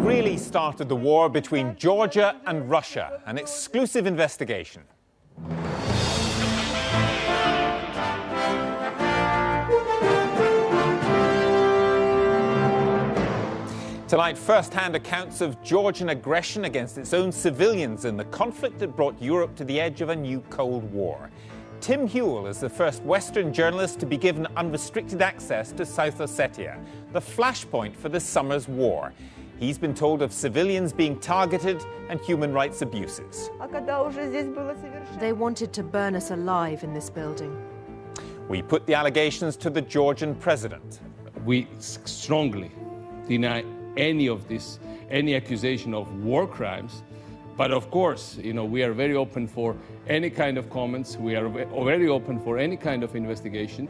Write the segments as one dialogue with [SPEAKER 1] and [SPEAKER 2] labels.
[SPEAKER 1] really started the war between Georgia and Russia? An exclusive investigation. Tonight, first-hand accounts of Georgian aggression against its own civilians in the conflict that brought Europe to the edge of a new Cold War. Tim Hewell is the first Western journalist to be given unrestricted access to South Ossetia, the flashpoint for this summer's war. He's been told of civilians being targeted and human rights abuses.
[SPEAKER 2] They wanted to burn us alive in this building.
[SPEAKER 1] We put the allegations to the Georgian president.
[SPEAKER 3] We strongly deny any of this, any accusation of war crimes. But of course, we are very open for any kind of comments. We are very open for any kind of investigation.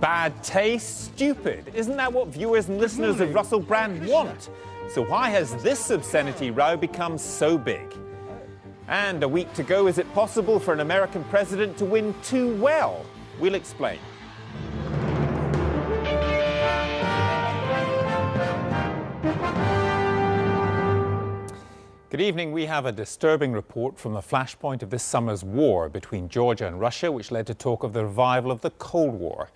[SPEAKER 1] Bad taste? Stupid. Isn't that what viewers and listeners of Russell Brand want? So why has this obscenity row become so big? And a week to go, is it possible for an American president to win too well? We'll explain. Good evening. We have a disturbing report from the flashpoint of this summer's war between Georgia and Russia, which led to talk of the revival of the Cold War.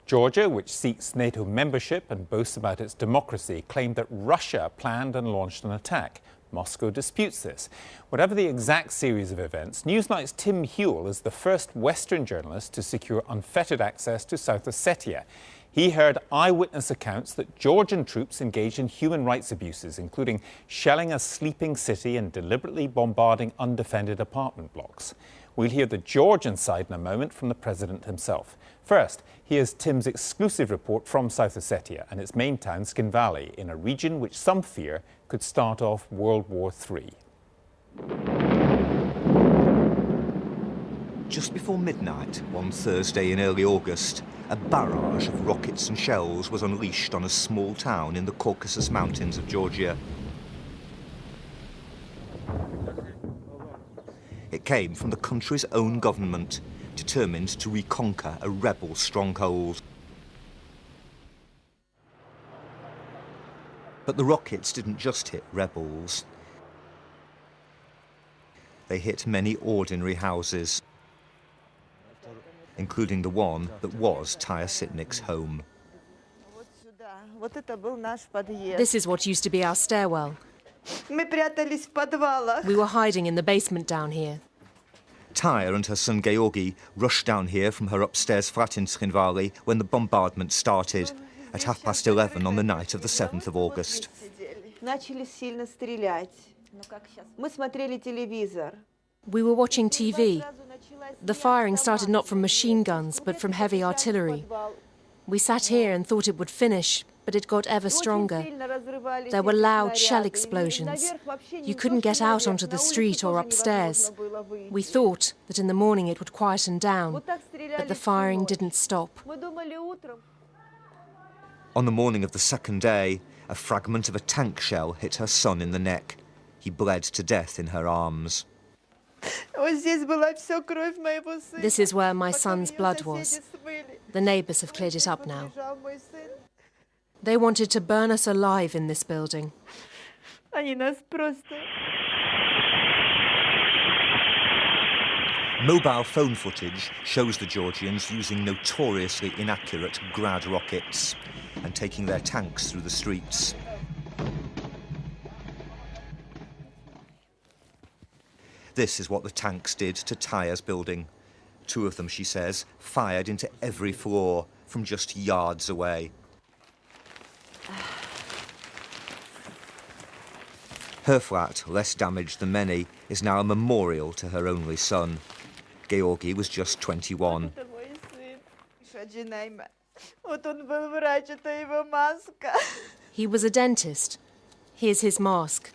[SPEAKER 1] Georgia, which seeks NATO membership and boasts about its democracy, claimed that Russia planned and launched an attack. Moscow disputes this. Whatever the exact series of events, Newsnight's Tim Hewell is the first Western journalist to secure unfettered access to South Ossetia. He heard eyewitness accounts that Georgian troops engaged in human rights abuses, including shelling a sleeping city and deliberately bombarding undefended apartment blocks. We'll hear the Georgian side in a moment from the president himself. First, here's Tim's exclusive report from South Ossetia and its main town, Skinvali, in a region which some fear could start off World War III.
[SPEAKER 4] Just before midnight, one Thursday in early August, a barrage of rockets and shells was unleashed on a small town in the Caucasus Mountains of Georgia. It came from the country's own government, determined to reconquer a rebel stronghold. But the rockets didn't just hit rebels. They hit many ordinary houses, including the one that was Taya Sitnik's home.
[SPEAKER 2] This is what used to be our stairwell. We were hiding in the basement down here.
[SPEAKER 4] Taya and her son Georgi rushed down here from her upstairs flat in Skinvali when the bombardment started at 11:30 on the night of the 7th of August.
[SPEAKER 2] We were watching TV. The firing started not from machine guns, but from heavy artillery. We sat here and thought it would finish, but it got ever stronger. There were loud shell explosions. You couldn't get out onto the street or upstairs. We thought that in the morning it would quieten down, but the firing didn't stop.
[SPEAKER 4] On the morning of the second day, a fragment of a tank shell hit her son in the neck. He bled to death in her arms.
[SPEAKER 2] This is where my son's blood was. The neighbours have cleared it up now. They wanted to burn us alive in this building.
[SPEAKER 4] Mobile phone footage shows the Georgians using notoriously inaccurate Grad rockets and taking their tanks through the streets. This is what the tanks did to Taya's building. 2 of them, she says, fired into every floor from just yards away. Her flat, less damaged than many, is now a memorial to her only son. Georgi was just 21.
[SPEAKER 2] He was a dentist. Here's his mask.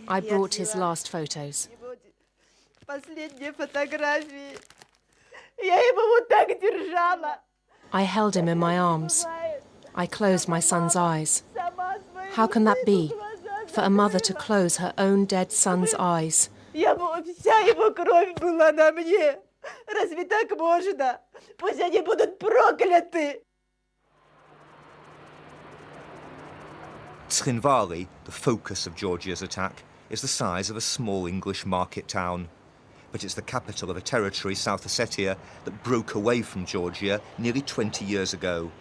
[SPEAKER 2] I brought his last photos. I held him in my arms. I closed my son's eyes. How can that be, for a mother to close her own dead son's eyes?
[SPEAKER 4] Tskhinvali, the focus of Georgia's attack, is the size of a small English market town. But it's the capital of a territory, South Ossetia, that broke away from Georgia nearly 20 years ago.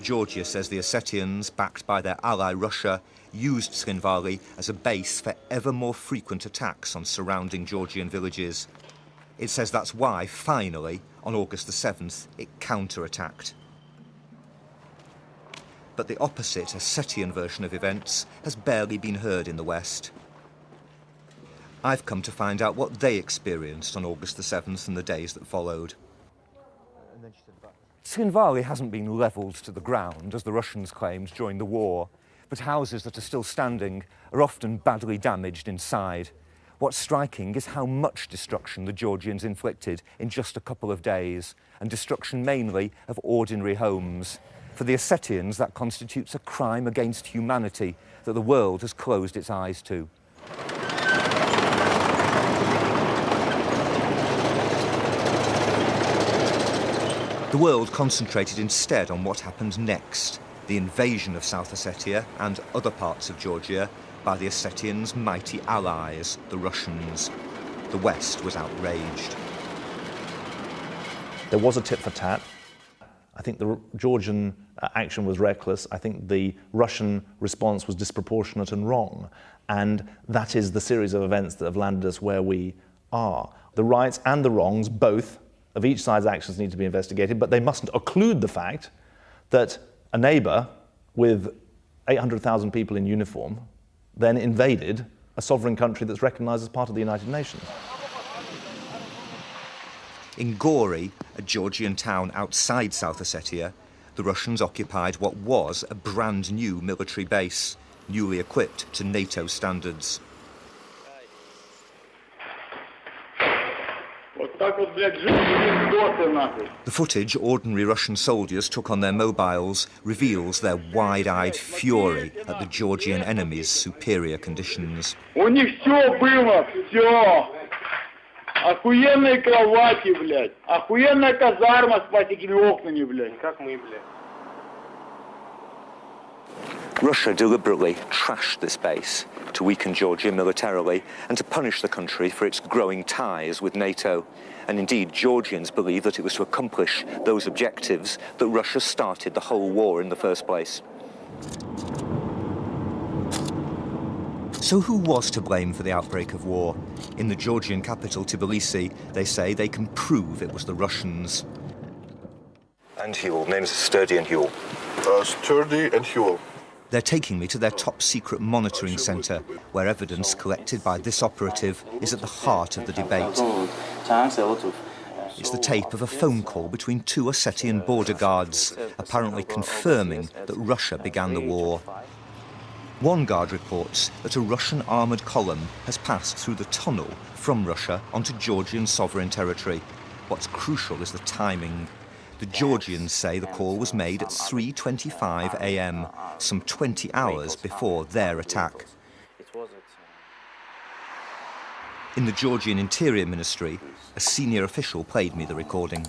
[SPEAKER 4] Georgia says the Ossetians, backed by their ally Russia, used Tskhinvali as a base for ever more frequent attacks on surrounding Georgian villages. It says that's why, finally, on August the 7th, it counterattacked. But the opposite Ossetian version of events has barely been heard in the West. I've come to find out what they experienced on August the 7th and the days that followed. Tskhinvali hasn't been levelled to the ground, as the Russians claimed during the war, but houses that are still standing are often badly damaged inside. What's striking is how much destruction the Georgians inflicted in just a couple of days, and destruction mainly of ordinary homes. For the Ossetians, that constitutes a crime against humanity that the world has closed its eyes to. The world concentrated instead on what happened next, the invasion of South Ossetia and other parts of Georgia by the Ossetians' mighty allies, the Russians. The West was outraged.
[SPEAKER 5] There was a tit for tat. I think the Georgian action was reckless. I think the Russian response was disproportionate and wrong. And that is the series of events that have landed us where we are. The rights and the wrongs, both, of each side's actions need to be investigated, but they mustn't occlude the fact that a neighbour with 800,000 people in uniform then invaded a sovereign country that's recognised as part of the United Nations.
[SPEAKER 4] In Gori, a Georgian town outside South Ossetia, the Russians occupied what was a brand new military base, newly equipped to NATO standards. The footage ordinary Russian soldiers took on their mobiles reveals their wide-eyed fury at the Georgian enemy's superior conditions.
[SPEAKER 6] Охуенные кровати, блядь. Охуенная казарма с такими окнами, блядь. Как мы, блядь.
[SPEAKER 4] Russia deliberately trashed this base to weaken Georgia militarily and to punish the country for its growing ties with NATO. And indeed, Georgians believe that it was to accomplish those objectives that Russia started the whole war in the first place. So who was to blame for the outbreak of war? In the Georgian capital, Tbilisi, they say they can prove it was the Russians. And Huel, names Sturdy and Huel.
[SPEAKER 7] Sturdy and Huel.
[SPEAKER 4] They're taking me to their top-secret monitoring centre, where evidence collected by this operative is at the heart of the debate. It's the tape of a phone call between two Ossetian border guards, apparently confirming that Russia began the war. One guard reports that a Russian armoured column has passed through the tunnel from Russia onto Georgian sovereign territory. What's crucial is the timing. The Georgians say the call was made at 3:25 a.m., some 20 hours before their attack. In the Georgian Interior Ministry, a senior official played me the recording.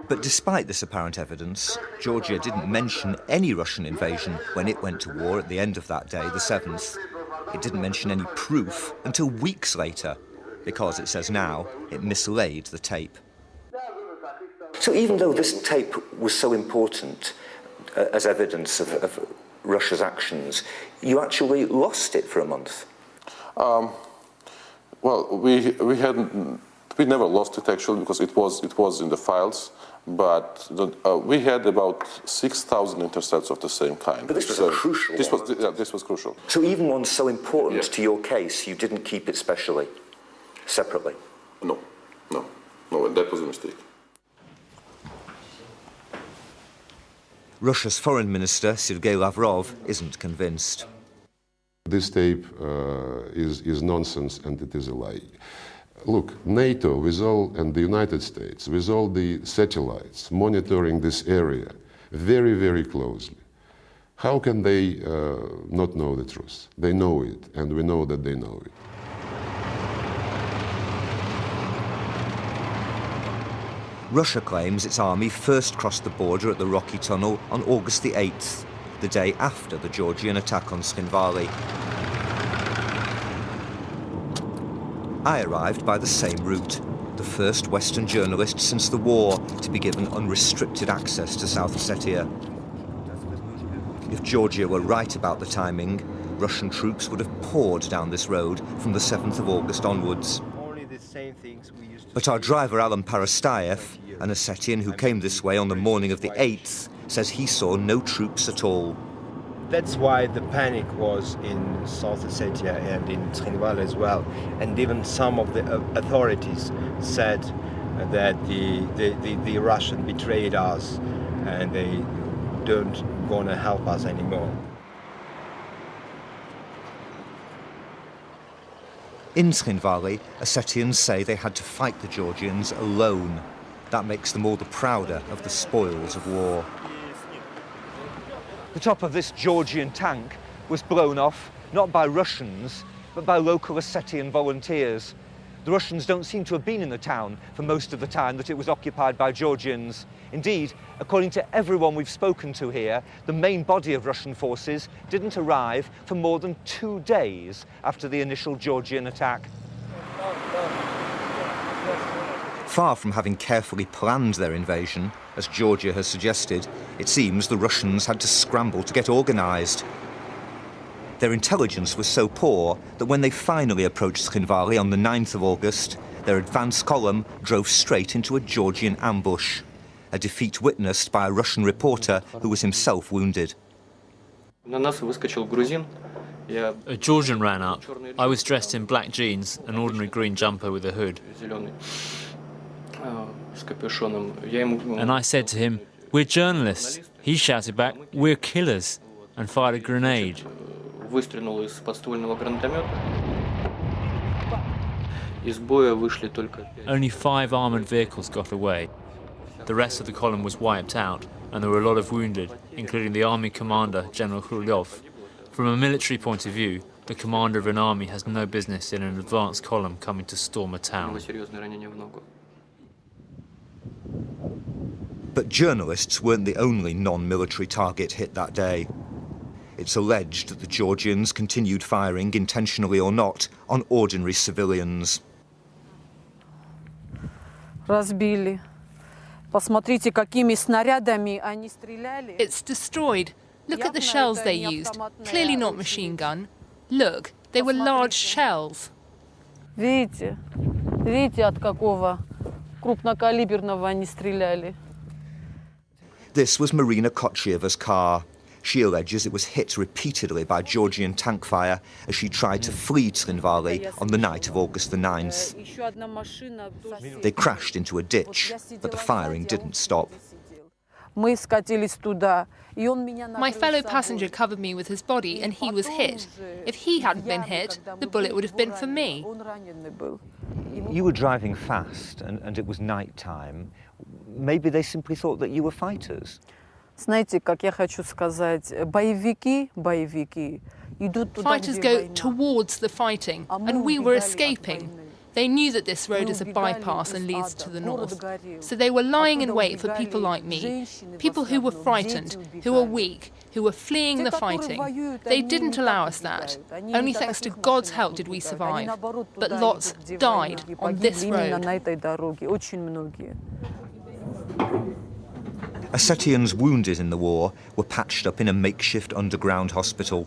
[SPEAKER 4] But despite this apparent evidence, Georgia didn't mention any Russian invasion when it went to war at the end of that day, the 7th. It didn't mention any proof until weeks later, because, it says now, it mislaid the tape. So even though this tape was so important as evidence of Russia's actions, you actually lost it for a month?
[SPEAKER 7] Well, we never lost it actually, because it was in the files. But we had about 6,000 intercepts of the same kind.
[SPEAKER 4] But this was a crucial one.
[SPEAKER 7] This was crucial.
[SPEAKER 4] So even one so important to your case, you didn't keep it separately?
[SPEAKER 7] No, and that was a mistake.
[SPEAKER 4] Russia's foreign minister, Sergei Lavrov, isn't convinced.
[SPEAKER 8] This tape is nonsense and it is a lie. Look, NATO with all, and the United States, with all the satellites monitoring this area very, very closely, how can they not know the truth? They know it, and we know that they know it.
[SPEAKER 4] Russia claims its army first crossed the border at the Rocky Tunnel on August the 8th, the day after the Georgian attack on Tskhinvali. I arrived by the same route, the first Western journalist since the war to be given unrestricted access to South Ossetia. If Georgia were right about the timing, Russian troops would have poured down this road from the 7th of August onwards. But our driver Alan Parastayev, an Ossetian who came this way on the morning of the 8th, says he saw no troops at all.
[SPEAKER 9] That's why the panic was in South Ossetia and in Tskhinvali as well. And even some of the authorities said that the Russians betrayed us and they don't want to help us anymore.
[SPEAKER 4] In Tskhinvali, Ossetians say they had to fight the Georgians alone. That makes them all the prouder of the spoils of war. The top of this Georgian tank was blown off, not by Russians, but by local Ossetian volunteers. The Russians don't seem to have been in the town for most of the time that it was occupied by Georgians. Indeed, according to everyone we've spoken to here, the main body of Russian forces didn't arrive for more than 2 days after the initial Georgian attack. Far from having carefully planned their invasion, as Georgia has suggested, it seems the Russians had to scramble to get organised. Their intelligence was so poor that when they finally approached Tskhinvali on the 9th of August, their advance column drove straight into a Georgian ambush, a defeat witnessed by a Russian reporter who was himself wounded.
[SPEAKER 10] A Georgian ran up. I was dressed in black jeans, an ordinary green jumper with a hood. And I said to him, "We're journalists." He shouted back, "We're killers," and fired a grenade. Only 5 armoured vehicles got away. The rest of the column was wiped out, and there were a lot of wounded, including the army commander, General Khrulyov. From a military point of view, the commander of an army has no business in an advance column coming to storm a town.
[SPEAKER 4] But journalists weren't the only non-military target hit that day. It's alleged that the Georgians continued firing, intentionally or not, on ordinary civilians.
[SPEAKER 11] It's destroyed. Look at the shells they used. Clearly not machine gun. Look, they were large shells.
[SPEAKER 12] Видите, от какого крупнокалиберного они стреляли.
[SPEAKER 4] This was Marina Kochyeva's car. She alleges it was hit repeatedly by Georgian tank fire as she tried to flee Tskhinvali on the night of August the 9th. They crashed into a ditch, but the firing didn't stop.
[SPEAKER 11] My fellow passenger covered me with his body and he was hit. If he hadn't been hit, the bullet would have been for me.
[SPEAKER 4] You were driving fast and it was night time. Maybe they simply thought that you were fighters.
[SPEAKER 12] Знаете, как я хочу сказать, боевики идут туда,
[SPEAKER 11] Fighters go towards the fighting, and we were escaping. They knew that this road is a bypass and leads to the north. So they were lying in wait for people like me, people who were frightened, who were weak, who were fleeing the fighting. They didn't allow us that. Only thanks to God's help did we survive. But lots died on this road.
[SPEAKER 4] Ossetians wounded in the war were patched up in a makeshift underground hospital.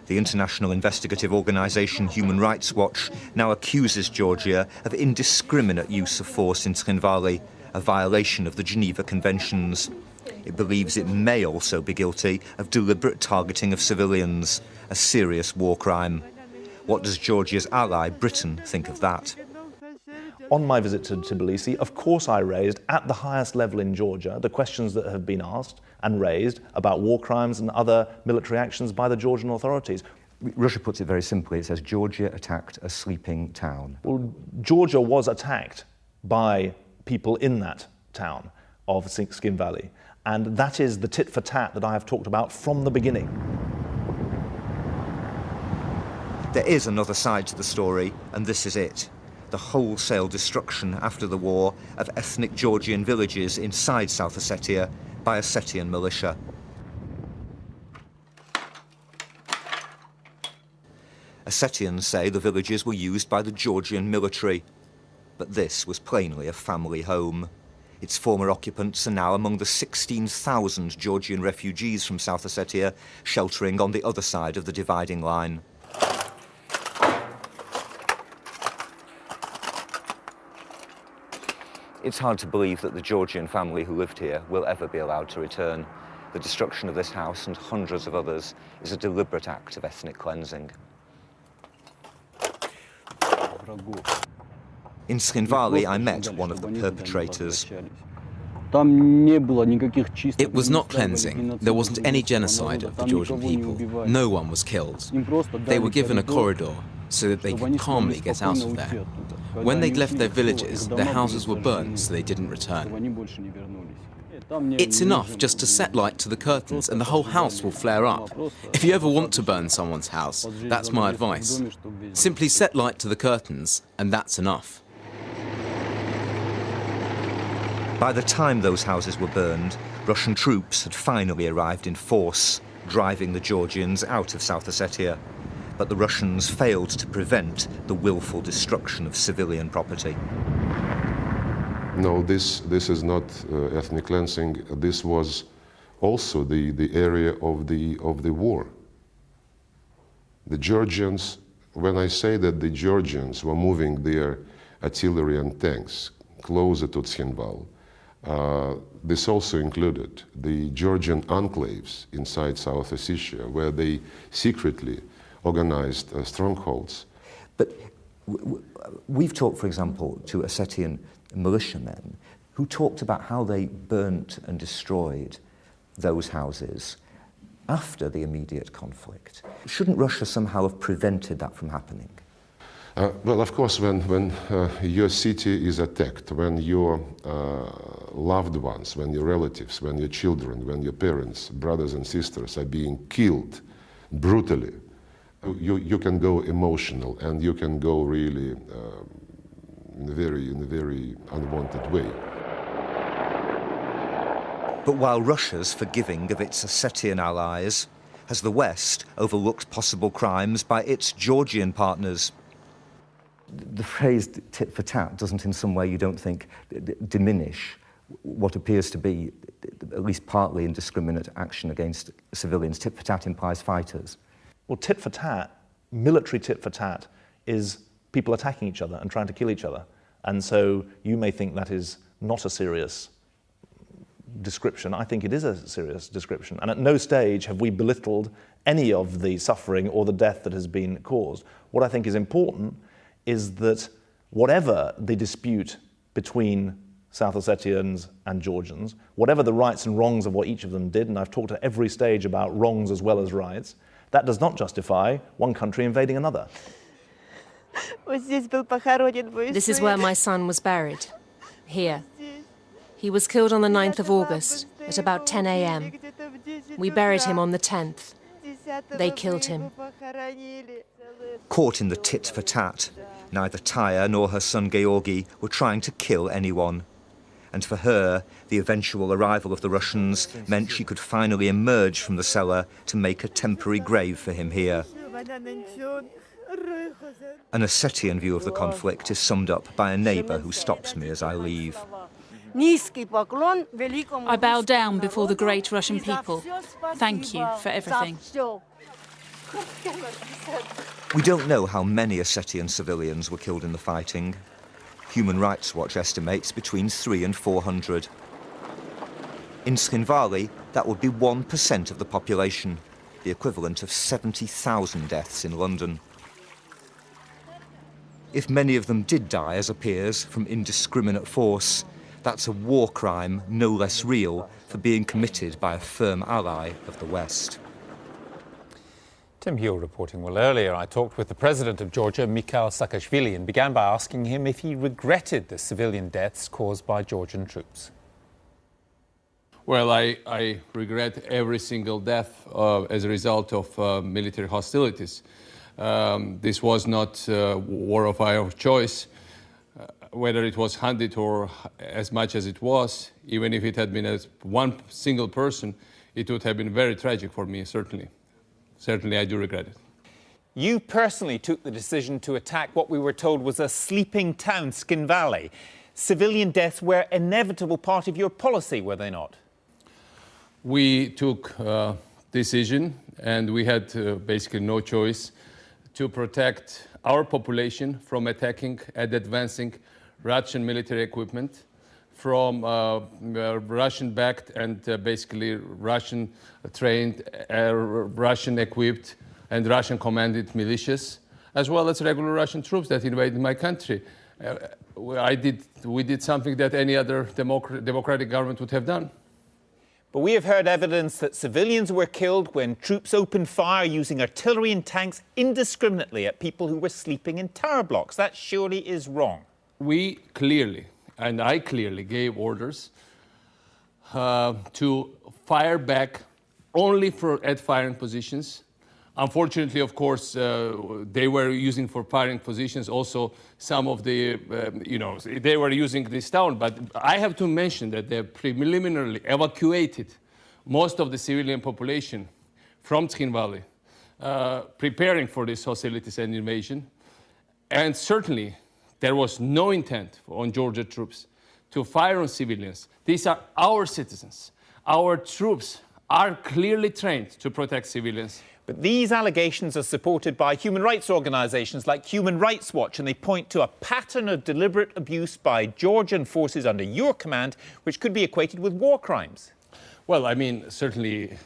[SPEAKER 4] The international investigative organisation Human Rights Watch now accuses Georgia of indiscriminate use of force in Tskhinvali, a violation of the Geneva Conventions. It believes it may also be guilty of deliberate targeting of civilians, a serious war crime. What does Georgia's ally, Britain, think of that?
[SPEAKER 5] On my visit to Tbilisi, of course I raised, at the highest level in Georgia, the questions that have been asked and raised about war crimes and other military actions by the Georgian authorities.
[SPEAKER 4] Russia puts it very simply. It says Georgia attacked a sleeping town.
[SPEAKER 5] Well, Georgia was attacked by people in that town of Skin Valley, and that is the tit for tat that I have talked about from the beginning.
[SPEAKER 4] There is another side to the story, and this is it. The wholesale destruction after the war of ethnic Georgian villages inside South Ossetia by Ossetian militia. Ossetians say the villages were used by the Georgian military, but this was plainly a family home. Its former occupants are now among the 16,000 Georgian refugees from South Ossetia sheltering on the other side of the dividing line. It's hard to believe that the Georgian family who lived here will ever be allowed to return. The destruction of this house and hundreds of others is a deliberate act of ethnic cleansing. In Skin Valley, I met one of the perpetrators.
[SPEAKER 13] It was not cleansing. There wasn't any genocide of the Georgian people. No one was killed. They were given a corridor so that they could calmly get out of there. When they left their villages, their houses were burnt, so they didn't return. It's enough just to set light to the curtains and the whole house will flare up. If you ever want to burn someone's house, that's my advice. Simply set light to the curtains and that's enough.
[SPEAKER 4] By the time those houses were burned, Russian troops had finally arrived in force, driving the Georgians out of South Ossetia. But the Russians failed to prevent the willful destruction of civilian property.
[SPEAKER 8] No, this is not ethnic cleansing. This was also the area of the war. The Georgians, when I say that the Georgians were moving their artillery and tanks closer to Tskhinval, this also included the Georgian enclaves inside South Ossetia, where they secretly organized strongholds.
[SPEAKER 4] But we've talked, for example, to Ossetian militiamen who talked about how they burnt and destroyed those houses after the immediate conflict. Shouldn't Russia somehow have prevented that from happening?
[SPEAKER 8] Well, of course, when your city is attacked, when your loved ones, when your relatives, when your children, when your parents, brothers and sisters are being killed brutally, you can go emotional and you can go really in a very unwanted way.
[SPEAKER 4] But while Russia's forgiving of its Ossetian allies, has the West overlooked possible crimes by its Georgian partners? The phrase tit for tat doesn't in some way, you don't think, diminish what appears to be at least partly indiscriminate action against civilians. Tit for tat implies fighters.
[SPEAKER 5] Well, tit for tat, military tit for tat, is people attacking each other and trying to kill each other. And so you may think that is not a serious description. I think it is a serious description. And at no stage have we belittled any of the suffering or the death that has been caused. What I think is important is that whatever the dispute between South Ossetians and Georgians, whatever the rights and wrongs of what each of them did, and I've talked at every stage about wrongs as well as rights, that does not justify one country invading another.
[SPEAKER 2] This is where my son was buried, here. He was killed on the 9th of August at about 10 a.m. We buried him on the 10th. They killed him.
[SPEAKER 4] Caught in the tit for tat, neither Taya nor her son Georgi were trying to kill anyone. And for her, the eventual arrival of the Russians meant she could finally emerge from the cellar to make a temporary grave for him here. An Ossetian view of the conflict is summed up by a neighbour who stops me as I leave.
[SPEAKER 14] I bow down before the great Russian people. Thank you for everything.
[SPEAKER 4] We don't know how many Ossetian civilians were killed in the fighting. Human Rights Watch estimates between 300 and 400. In Skin Valley, that would be 1% of the population, the equivalent of 70,000 deaths in London. If many of them did die, as appears, from indiscriminate force, that's a war crime no less real for being committed by a firm ally of the West.
[SPEAKER 1] Tim Heal reporting. Well, earlier I talked with the president of Georgia, Mikhail Saakashvili, and began by asking him if he regretted the civilian deaths caused by Georgian troops.
[SPEAKER 3] Well, I regret every single death as a result of military hostilities. This was not a war of our choice. Whether it was 100 or as much as it was, even if it had been as one single person, it would have been very tragic for me, certainly. Certainly, I do regret it.
[SPEAKER 1] You personally took the decision to attack what we were told was a sleeping town, Skin Valley. Civilian deaths were an inevitable part of your policy, were they not?
[SPEAKER 3] We took a decision, and we had basically no choice to protect our population from attacking and advancing Russian military equipment, from Russian-backed and basically Russian-trained, Russian-equipped and Russian-commanded militias, as well as regular Russian troops that invaded my country. We did something that any other democratic government would have done.
[SPEAKER 1] But we have heard evidence that civilians were killed when troops opened fire using artillery and tanks indiscriminately at people who were sleeping in tower blocks. That surely is wrong.
[SPEAKER 3] We clearly, and I clearly gave orders to fire back only at firing positions. Unfortunately, of course, they were using for firing positions also some of the, they were using this town. But I have to mention that they preliminarily evacuated most of the civilian population from Skin Valley, preparing for these hostilities and invasion. And certainly, there was no intent on Georgia troops to fire on civilians. These are our citizens. Our troops are clearly trained to protect civilians.
[SPEAKER 1] But these allegations are supported by human rights organisations like Human Rights Watch, and they point to a pattern of deliberate abuse by Georgian forces under your command, which could be equated with war crimes.
[SPEAKER 3] Well, I mean, certainly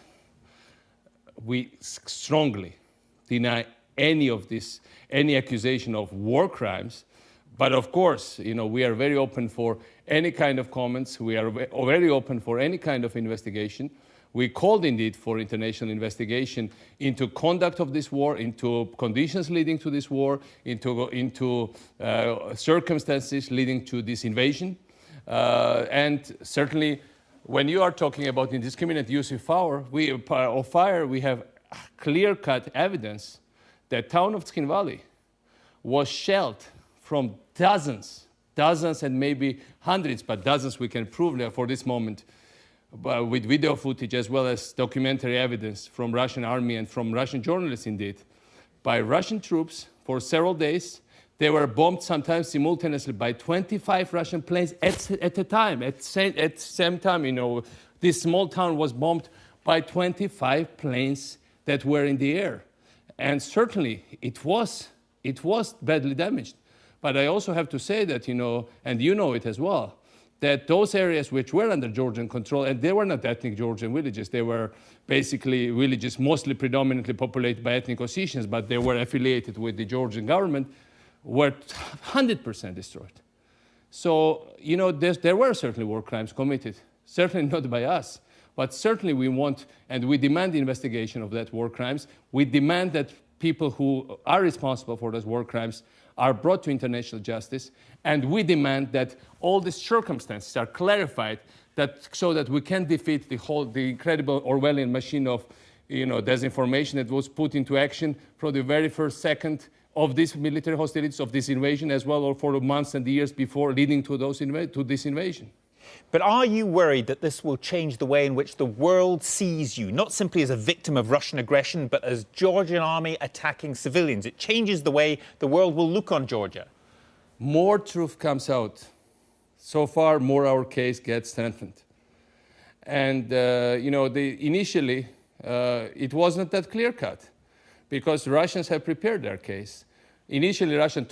[SPEAKER 3] we strongly deny any accusation of war crimes. But of course, we are very open for any kind of comments. We are very open for any kind of investigation. We called indeed for international investigation into conduct of this war, into conditions leading to this war, into circumstances leading to this invasion. And certainly, when you are talking about indiscriminate use of fire, we have clear-cut evidence that town of Skin Valley was shelled from dozens and maybe hundreds, but dozens we can prove there for this moment, with video footage as well as documentary evidence from Russian army and from Russian journalists indeed, by Russian troops for several days. They were bombed sometimes simultaneously by 25 Russian planes at a time. At the same time, this small town was bombed by 25 planes that were in the air. And certainly it was badly damaged. But I also have to say that, and you know it as well, that those areas which were under Georgian control, and they were not ethnic Georgian villages, they were basically villages mostly predominantly populated by ethnic Ossetians, but they were affiliated with the Georgian government, were 100% destroyed. So, there were certainly war crimes committed, certainly not by us, but certainly we want, and we demand the investigation of that war crimes. We demand that people who are responsible for those war crimes are brought to international justice, and we demand that all the circumstances are clarified so that we can defeat the incredible Orwellian machine of disinformation that was put into action from the very first second of these military hostilities, of this invasion, as well as for the months and the years before leading to this invasion.
[SPEAKER 1] But are you worried that this will change the way in which the world sees you, not simply as a victim of Russian aggression, but as Georgian army attacking civilians? It changes the way the world will look on Georgia.
[SPEAKER 3] More truth comes out. So far, more our case gets strengthened. And, initially, it wasn't that clear-cut, because Russians have prepared their case. Initially, Russia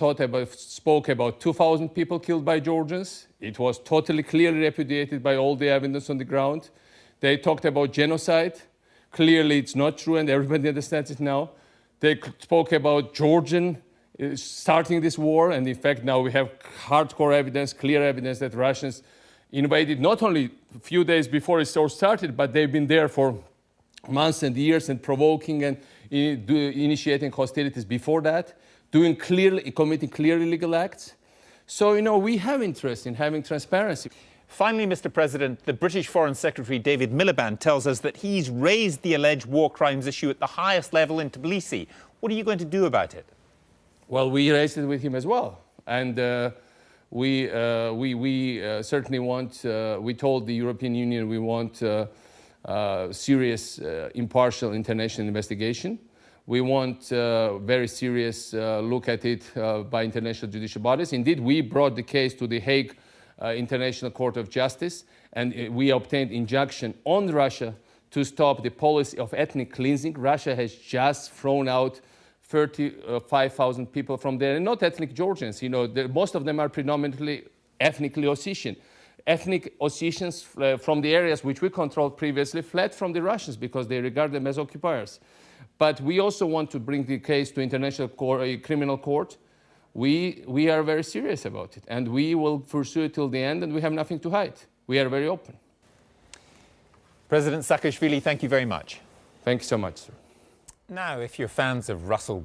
[SPEAKER 3] spoke about 2,000 people killed by Georgians. It was totally clearly repudiated by all the evidence on the ground. They talked about genocide. Clearly, it's not true, and everybody understands it now. They spoke about Georgian starting this war, and in fact, now we have hardcore evidence, clear evidence that Russians invaded not only a few days before it all started, but they've been there for months and years and provoking and initiating hostilities before that, committing clear illegal acts. So, we have interest in having transparency.
[SPEAKER 1] Finally, Mr. President, the British Foreign Secretary David Miliband tells us that he's raised the alleged war crimes issue at the highest level in Tbilisi. What are you going to do about it?
[SPEAKER 3] Well, we raised it with him as well. And we certainly want, we told the European Union we want serious, impartial international investigation. We want very serious look at it by international judicial bodies. Indeed, we brought the case to the Hague International Court of Justice, and we obtained injunction on Russia to stop the policy of ethnic cleansing. Russia has just thrown out 35,000 people from there, and not ethnic Georgians. Most of them are predominantly ethnically Ossetian. Ethnic Ossetians from the areas which we controlled previously fled from the Russians because they regard them as occupiers. But we also want to bring the case to International Criminal Court. We are very serious about it, and we will pursue it till the end, and we have nothing to hide. We are very open.
[SPEAKER 1] President Saakashvili, thank you very much.
[SPEAKER 3] Thank you so much, sir.
[SPEAKER 1] Now, if you're fans of Russell